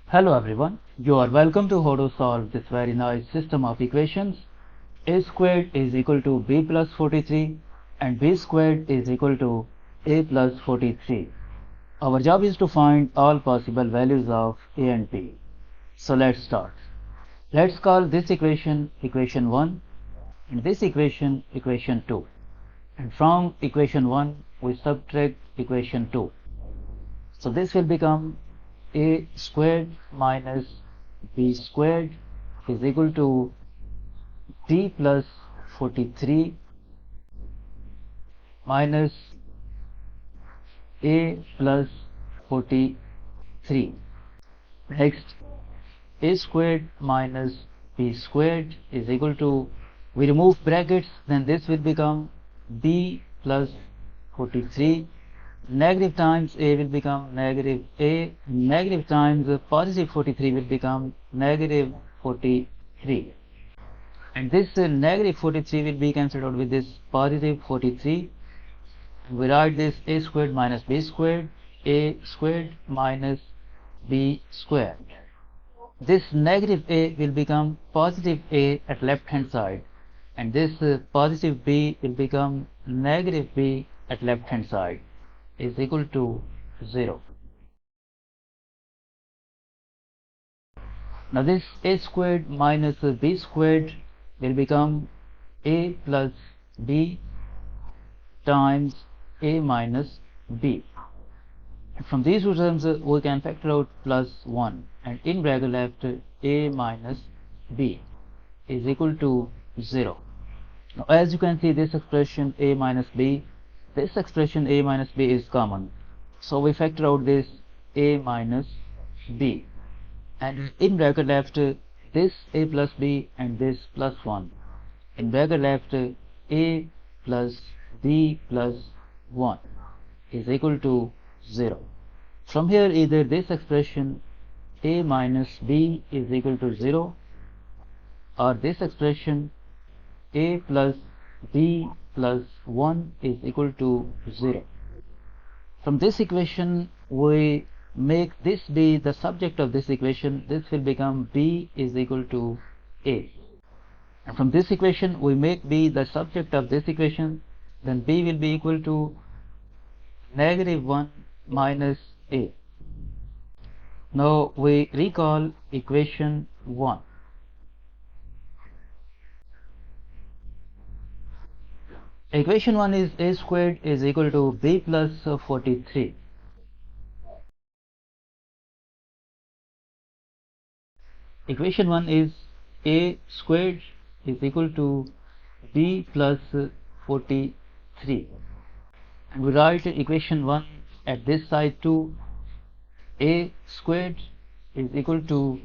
Hello everyone, you are welcome to how to solve this very nice system of equations. A squared is equal to b plus 43 and b squared is equal to a plus 43. Our job is to find all possible values of a and b. So let's start. Let's call this equation equation 1 and this equation equation 2. And from equation 1 we subtract equation 2. So this will become a squared minus b squared is equal to b plus 43 minus a plus 43. Next, a squared minus b squared is equal to, we remove brackets, then this will become b plus 43. Negative times a will become negative a, negative times positive 43 will become negative 43, and this negative 43 will be cancelled out with this positive 43. We write this a squared minus b squared, a squared minus b squared. This negative a will become positive a at left hand side, and this positive b will become negative b at left hand side is equal to 0. Now this a squared minus b squared will become a plus b times a minus b. And from these two terms we can factor out plus 1, and in bracket left a minus b is equal to 0. Now as you can see, this expression a minus b, this expression a minus b is common, so we factor out this a minus b, and in bracket left this a plus b and this plus 1, in bracket left a plus b plus 1 is equal to 0. From here, either this expression a minus b is equal to 0, or this expression a plus b plus 1 is equal to 0. From this equation we make this be the subject of this equation. This will become b is equal to a, and from this equation we make b the subject of this equation, then b will be equal to negative 1 minus a. Now we recall equation 1. Equation 1 is a squared is equal to b plus 43. Equation 1 is a squared is equal to b plus 43, and we write equation 1 at this side too. A squared is equal to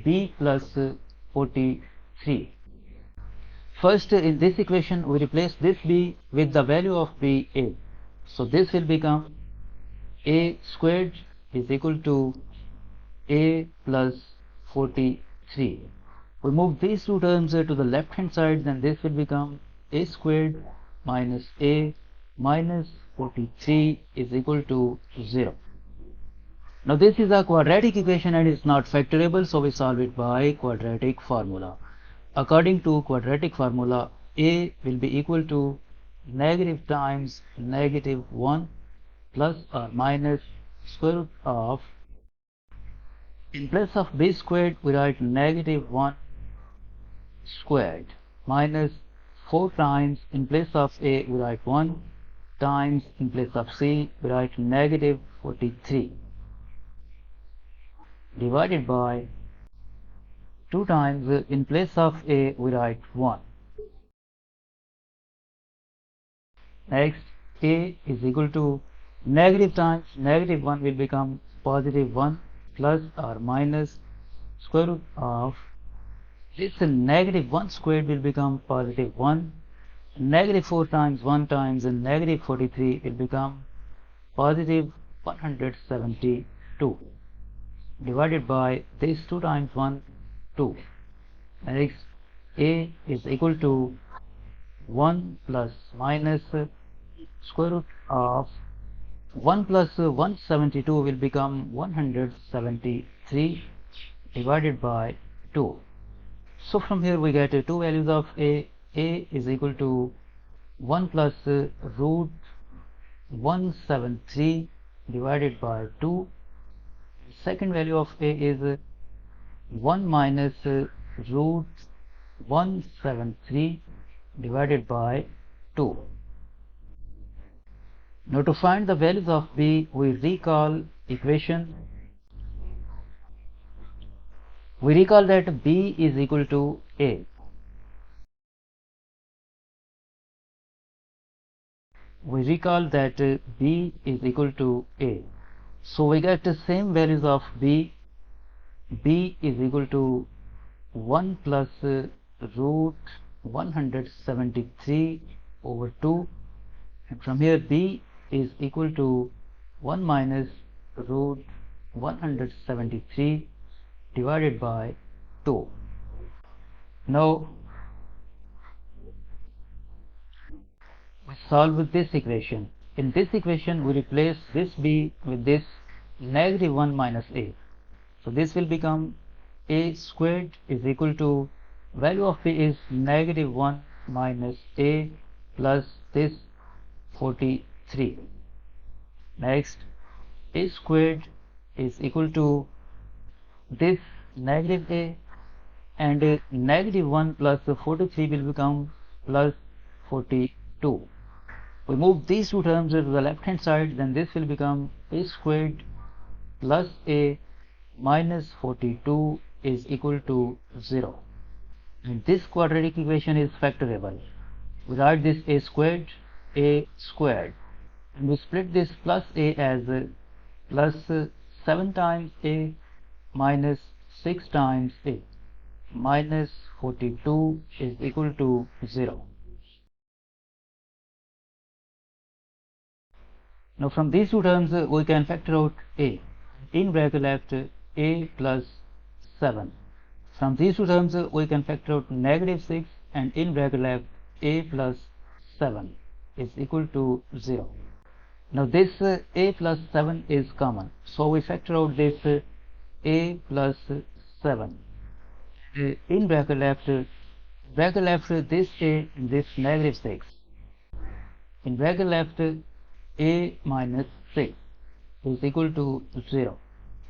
b plus 43. First, in this equation we replace this b with the value of b a, so this will become a squared is equal to a plus 43. We move these two terms to the left hand side, then this will become a squared minus a minus 43 is equal to 0. Now this is a quadratic equation and it's not factorable, so we solve it by quadratic formula. According to quadratic formula, a will be equal to negative times negative 1 plus or minus square root of, in place of b squared we write negative 1 squared minus 4 times, in place of a we write 1 times, in place of c we write negative 43 divided by 2 times, in place of a we write 1. Next, a is equal to negative times negative 1 will become positive 1 plus or minus square root of, this negative 1 squared will become positive 1, negative 4 times 1 times, and negative 43 will become positive 172 divided by this 2 times 1 2. Next, a is equal to 1 plus minus square root of 1 plus 172 will become 173 divided by 2. So from here we get two values of a. A is equal to 1 plus root 173 divided by 2. Second value of a is 1 minus root 173 divided by 2. Now to find the values of b, we recall equation. We recall that b is equal to a. We recall that b is equal to a. So we get the same values of b. B is equal to 1 plus root 173 over 2, and from here b is equal to 1 minus root 173 divided by 2. Now we solve this equation. In this equation we replace this b with this negative 1 minus a. So this will become a squared is equal to, value of b is negative 1 minus a plus this 43. Next, a squared is equal to this negative a, and negative 1 plus 43 will become plus 42. We move these two terms to the left hand side, then this will become a squared plus a minus 42 is equal to 0. And this quadratic equation is factorable. We write this a squared, and we split this plus a as plus 7 times a minus 6 times a. Minus 42 is equal to 0. Now from these two terms we can factor out a. In bracket left a plus 7. From these two terms we can factor out negative 6, and in bracket left a plus 7 is equal to 0. Now this a plus 7 is common, so we factor out this a plus 7. In bracket left this a and this negative 6. In bracket left a minus 6 is equal to 0.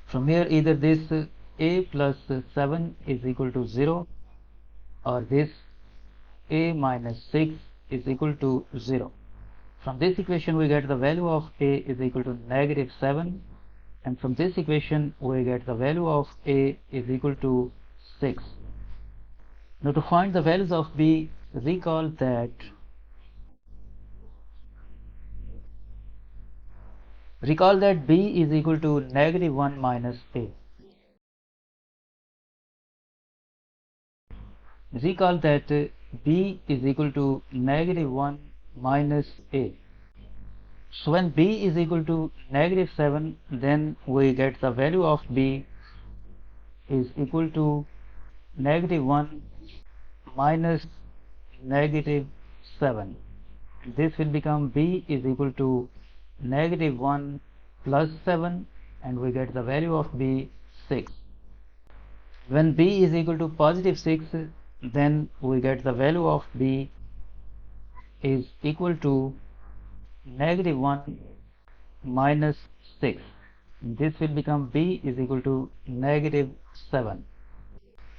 From here either this a plus 7 is equal to 0, or this a minus 6 is equal to 0. From this equation we get the value of a is equal to negative 7, and from this equation we get the value of a is equal to 6. Now to find the values of b, recall that b is equal to negative 1 minus a. Recall that b is equal to negative 1 minus a. So when b is equal to negative 7, then we get the value of b is equal to negative 1 minus negative 7. This will become b is equal to negative 1 plus 7, and we get the value of b 6. When b is equal to positive 6, then we get the value of b is equal to negative 1 minus 6. This will become b is equal to negative 7.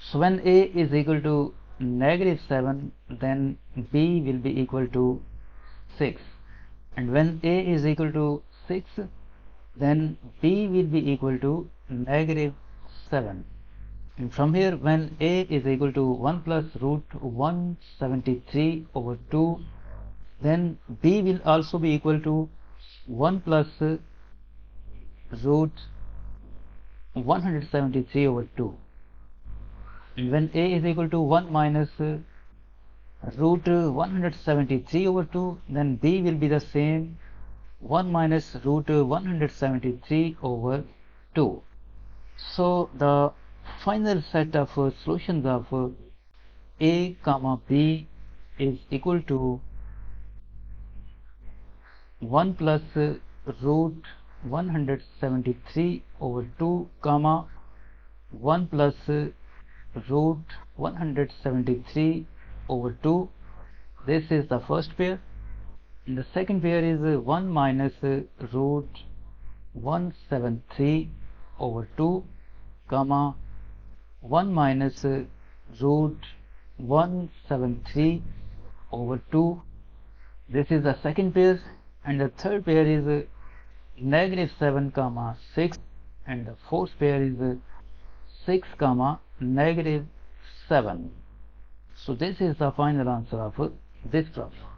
So when a is equal to negative 7, then b will be equal to 6, and when a is equal to 6, then b will be equal to negative 7. And from here, when a is equal to 1 plus root 173 over 2, then b will also be equal to 1 plus root 173 over 2. And when a is equal to 1 minus root 173 over 2, then b will be the same, 1 minus root 173 over 2. So the final set of solutions of a comma b is equal to 1 plus root 173 over 2 comma 1 plus root 173 over 2. This is the first pair. And the second pair is 1 minus root 173 over 2 comma 1 minus root 173 over 2. This is the second pair. And the third pair is negative 7 comma 6, and the fourth pair is 6 comma negative 7. So this is the final answer of this problem.